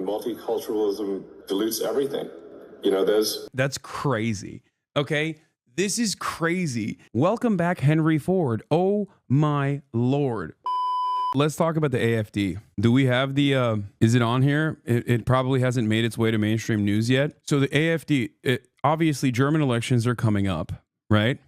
multiculturalism dilutes everything. That's crazy. Okay, this is crazy. Welcome back, Henry Ford. Oh my Lord. Let's talk about the AFD. Do we have the, is it on here? It probably hasn't made its way to mainstream news yet. So the AFD, obviously German elections are coming up, right?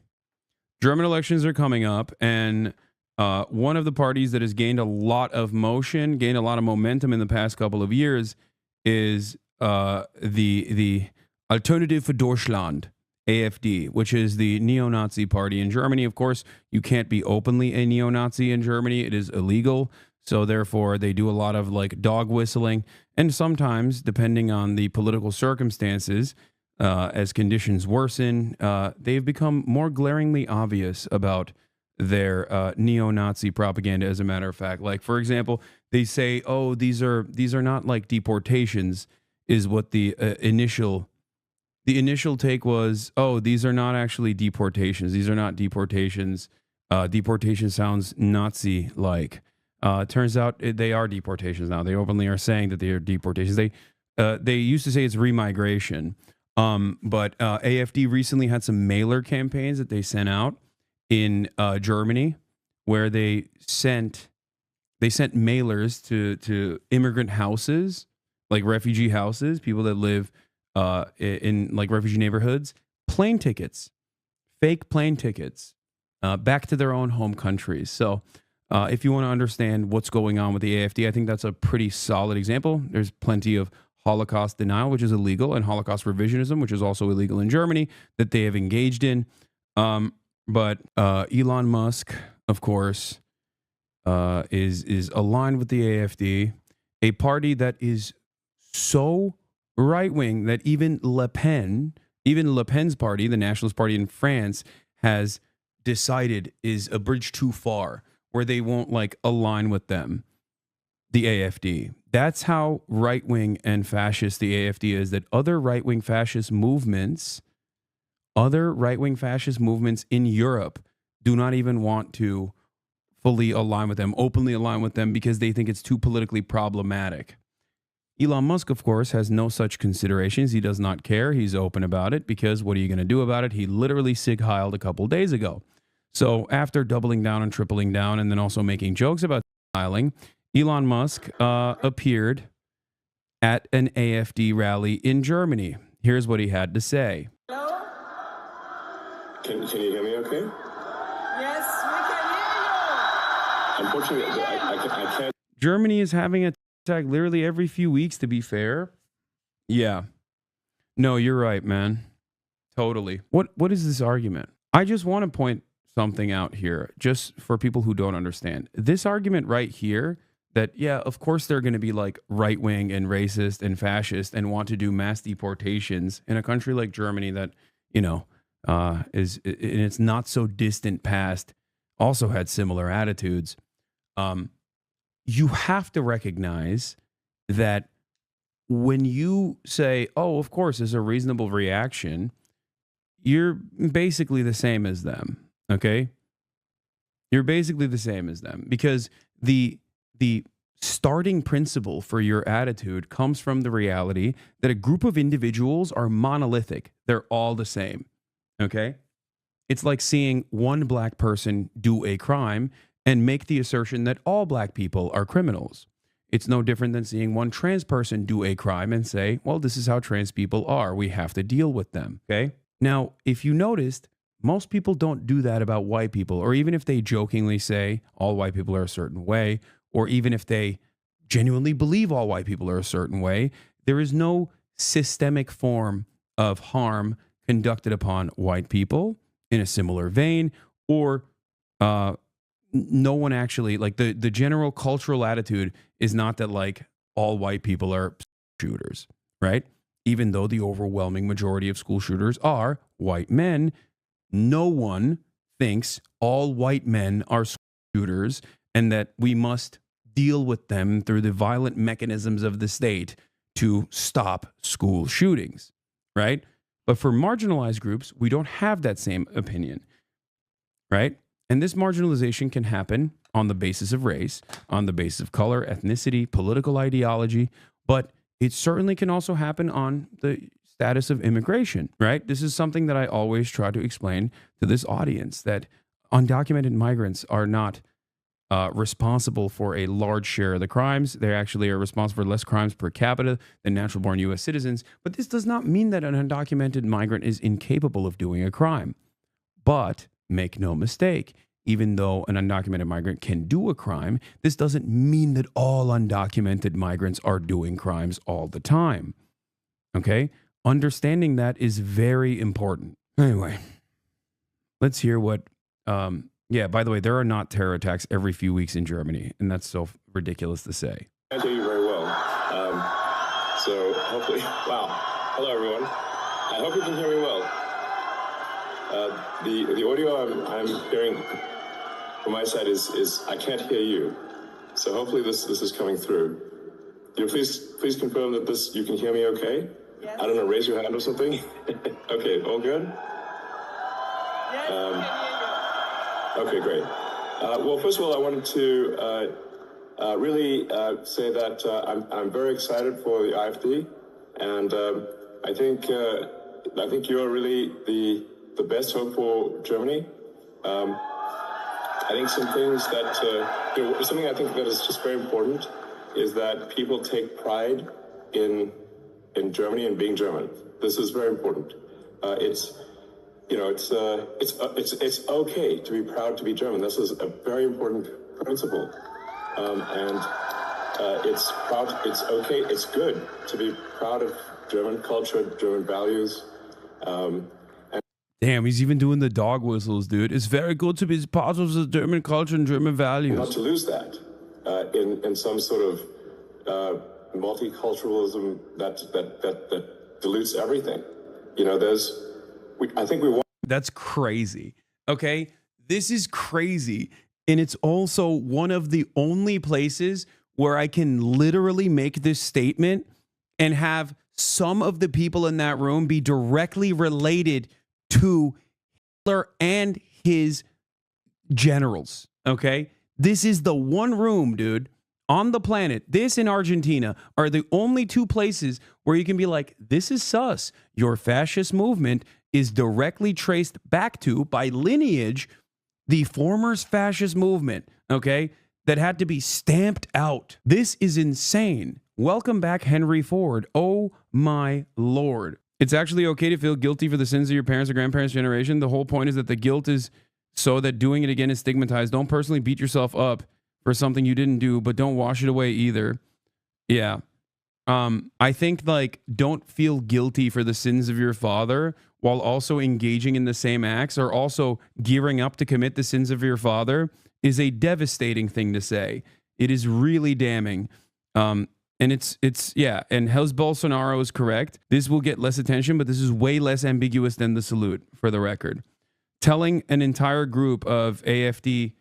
German elections are coming up, and one of the parties that has gained a lot of motion, gained a lot of momentum in the past couple of years is the Alternative für Deutschland, AFD, which is the neo-Nazi party in Germany. Of course, you can't be openly a neo-Nazi in Germany. It is illegal. So therefore, they do a lot of like dog whistling. And sometimes, depending on the political circumstances, as conditions worsen, they've become more glaringly obvious about their neo-Nazi propaganda, as a matter of fact. Like, for example, they say, oh, these are not like deportations, is what the initial take was. Oh, these are not actually deportations. These are not deportations. Deportation sounds Nazi-like. Turns out they are deportations now. They openly are saying that they are deportations. They used to say it's remigration. But AFD recently had some mailer campaigns that they sent out in Germany, where they sent mailers to immigrant houses, like refugee houses, people that live in like refugee neighborhoods, plane tickets, fake plane tickets, back to their own home countries. So if you want to understand what's going on with the AFD, I think that's a pretty solid example. There's plenty of Holocaust denial, which is illegal, and Holocaust revisionism, which is also illegal in Germany, that they have engaged in. But Elon Musk, of course, is aligned with the AFD, a party that is so right-wing that even Le Pen's party, the Nationalist Party in France, has decided is a bridge too far, where they won't like align with them, the AFD. That's how right-wing and fascist the AFD is, that other right-wing fascist movements in Europe do not even want to fully align with them, openly align with them, because they think it's too politically problematic. Elon Musk, of course, has no such considerations. He does not care. He's open about it, because what are you going to do about it? He literally sig-heiled a couple days ago. So after doubling down and tripling down, and then also making jokes about sig-heiling, Elon Musk appeared at an AFD rally in Germany. Here's what he had to say. Hello? Can you hear me okay? Yes, we can hear you. Unfortunately, I can't. Germany is having a attack literally every few weeks, to be fair. Yeah. No, you're right, man. Totally. What is this argument? I just want to point something out here, just for people who don't understand. This argument right here, that, yeah, of course they're going to be like right-wing and racist and fascist and want to do mass deportations in a country like Germany that, you know, is in its not so distant past also had similar attitudes. You have to recognize that when you say, oh, of course, it's a reasonable reaction, you're basically the same as them, okay? You're basically the same as them, because the starting principle for your attitude comes from the reality that a group of individuals are monolithic. They're all the same, okay? It's like seeing one black person do a crime and make the assertion that all black people are criminals. It's no different than seeing one trans person do a crime and say, well, this is how trans people are. We have to deal with them, okay? Now, if you noticed, most people don't do that about white people, or even if they jokingly say all white people are a certain way, or even if they genuinely believe all white people are a certain way, there is no systemic form of harm conducted upon white people in a similar vein, or no one actually, like the general cultural attitude is not that like all white people are shooters, right? Even though the overwhelming majority of school shooters are white men, no one thinks all white men are shooters and that we must deal with them through the violent mechanisms of the state to stop school shootings, right? But for marginalized groups, we don't have that same opinion, right? And this marginalization can happen on the basis of race, on the basis of color, ethnicity, political ideology, but it certainly can also happen on the status of immigration, right? This is something that I always try to explain to this audience, that undocumented migrants are not responsible for a large share of the crimes. They actually are responsible for less crimes per capita than natural born U.S. citizens. But this does not mean that an undocumented migrant is incapable of doing a crime. But make no mistake, even though an undocumented migrant can do a crime, this doesn't mean that all undocumented migrants are doing crimes all the time. Okay? Understanding that is very important. Anyway, let's hear what... yeah, by the way, there are not terror attacks every few weeks in Germany, and that's so ridiculous to say. I hear you very well. So hopefully, wow. Hello, everyone. I hope you can hear me well. The audio I'm hearing from my side is I can't hear you. So hopefully this is coming through. Please confirm that you can hear me okay? Yes. I don't know, raise your hand or something. Okay, all good? Yes. Okay, great. Well, first of all, I wanted to really say that I'm very excited for the AfD, and I think you are really the best hope for Germany. I think some things that something I think that is just very important is that people take pride in Germany and being German. This is very important. It's okay to be proud to be German. This is a very important principle, and it's okay. It's good to be proud of German culture, German values. Damn, he's even doing the dog whistles, dude. It's very good to be part of the German culture and German values. Not to lose that in some sort of multiculturalism that dilutes everything. I think we want. That's crazy. Okay. This is crazy. And it's also one of the only places where I can literally make this statement and have some of the people in that room be directly related to Hitler and his generals. Okay. This is the one room, dude, on the planet. This and Argentina are the only two places where you can be like, this is sus. Your fascist movement is directly traced back to, by lineage, the former fascist movement, okay, that had to be stamped out. This is insane. Welcome back, Henry Ford. Oh my Lord. It's actually okay to feel guilty for the sins of your parents or grandparents' generation. The whole point is that the guilt is so that doing it again is stigmatized. Don't personally beat yourself up for something you didn't do, but don't wash it away either. Yeah. I think, like, don't feel guilty for the sins of your father while also engaging in the same acts or also gearing up to commit the sins of your father is a devastating thing to say. It is really damning. And it's yeah, and House Bolsonaro is correct. This will get less attention, but this is way less ambiguous than the salute, for the record. Telling an entire group of AfD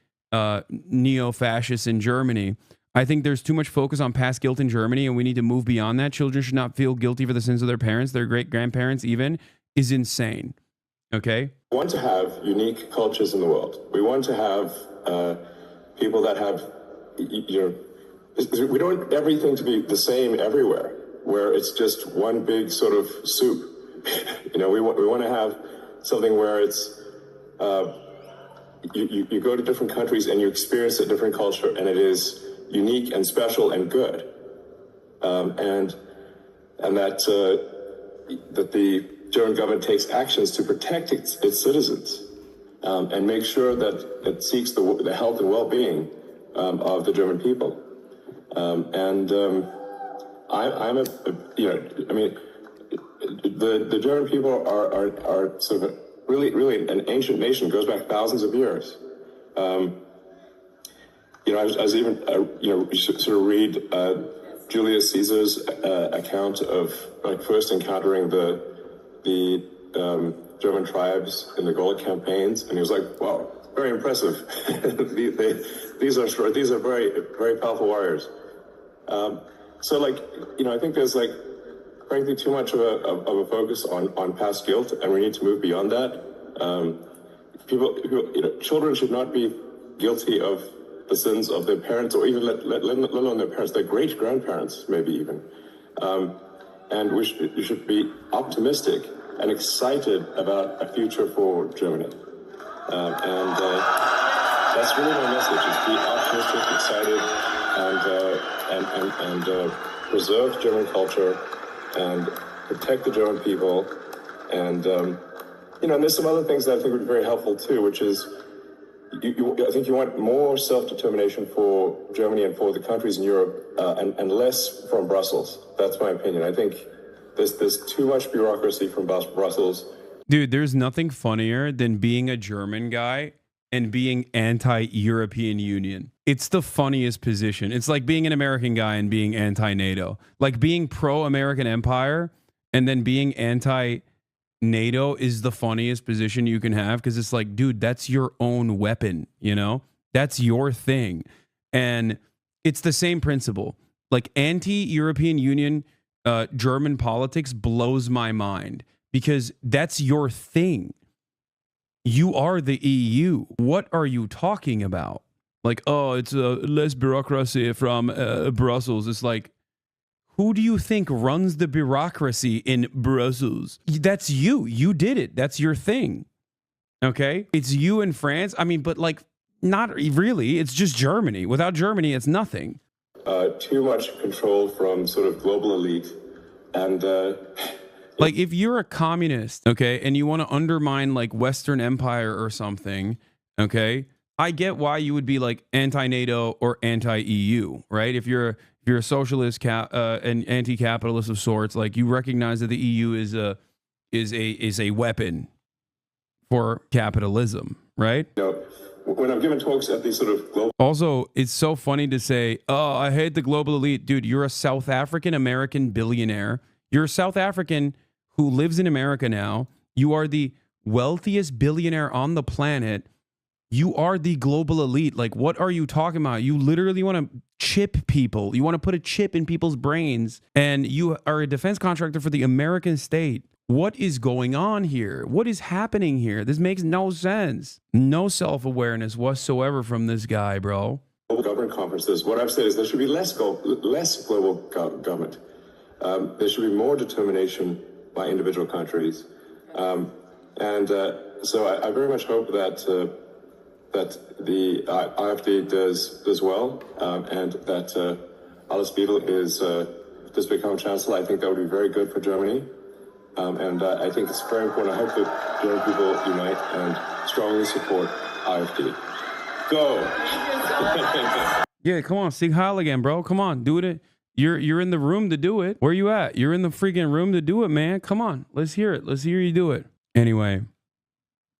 neo-fascists in Germany, I think there's too much focus on past guilt in Germany, and we need to move beyond that. Children should not feel guilty for the sins of their parents, their great-grandparents even, is insane. Okay? We want to have unique cultures in the world. We want to have people that have, we don't want everything to be the same everywhere, where it's just one big sort of soup. We want to have something where it's, you go to different countries and you experience a different culture, and it is unique and special and good. And that the German government takes actions to protect its citizens and make sure that it seeks the health and well-being of the German people. The German people are sort of really an ancient nation, goes back thousands of years. I was even sort of read Julius Caesar's account of first encountering the German tribes in the Gaulic campaigns, and he was like, "Wow, very impressive. These are very, very powerful warriors." I think there's frankly too much of a focus on past guilt, and we need to move beyond that. Children should not be guilty of the sins of their parents, or even let alone their parents, their great grandparents, maybe even. And you should be optimistic and excited about a future for Germany. That's really my message: is be optimistic, excited, and preserve German culture and protect the German people. And and there's some other things that I think would be very helpful too, which is I think you want more self-determination for Germany and for the countries in Europe, and less from Brussels. That's my opinion. I think there's too much bureaucracy from Brussels. Dude, there's nothing funnier than being a German guy and being anti-European Union. It's the funniest position. It's like being an American guy and being anti-NATO. Like being pro-American empire and then being anti-NATO is the funniest position you can have, because it's like, dude, that's your own weapon, you know? That's your thing. And it's the same principle. Like anti-European Union German politics blows my mind, because that's your thing. You are the EU. What are you talking about? Like, oh, it's less bureaucracy from Brussels. It's like, who do you think runs the bureaucracy in Brussels? That's you. You did it. That's your thing. Okay? It's you and France. I mean, but like, not really. It's just Germany. Without Germany, it's nothing. Too much control from sort of global elite. And like if you're a communist, okay, and you want to undermine like Western Empire or something, okay, I get why you would be like anti-NATO or anti-EU, right? If you're a socialist and anti-capitalist of sorts, like you recognize that the EU is a weapon for capitalism, right? When I'm giving talks at these sort of global... Also, it's so funny to say, oh, I hate the global elite. Dude, you're a South African American billionaire. You're a South African who lives in America now. You are the wealthiest billionaire on the planet. You are the global elite. Like, what are you talking about? You literally want to chip people. You want to put a chip in people's brains, and you are a defense contractor for the American state. What is going on here? What is happening here? This makes no sense. No self-awareness whatsoever from this guy, bro. Global government conferences. What I've said is there should be less global government. There should be more determination by individual countries. So I very much hope that the AfD does well, and that Alice Beadle does become chancellor. I think that would be very good for Germany. And I think it's very important. I hope that German people unite and strongly support AfD. Go! Yeah, come on, Sig Heil again, bro. Come on, do it. You're in the room to do it. Where you at? You're in the freaking room to do it, man. Come on, let's hear it. Let's hear you do it. Anyway,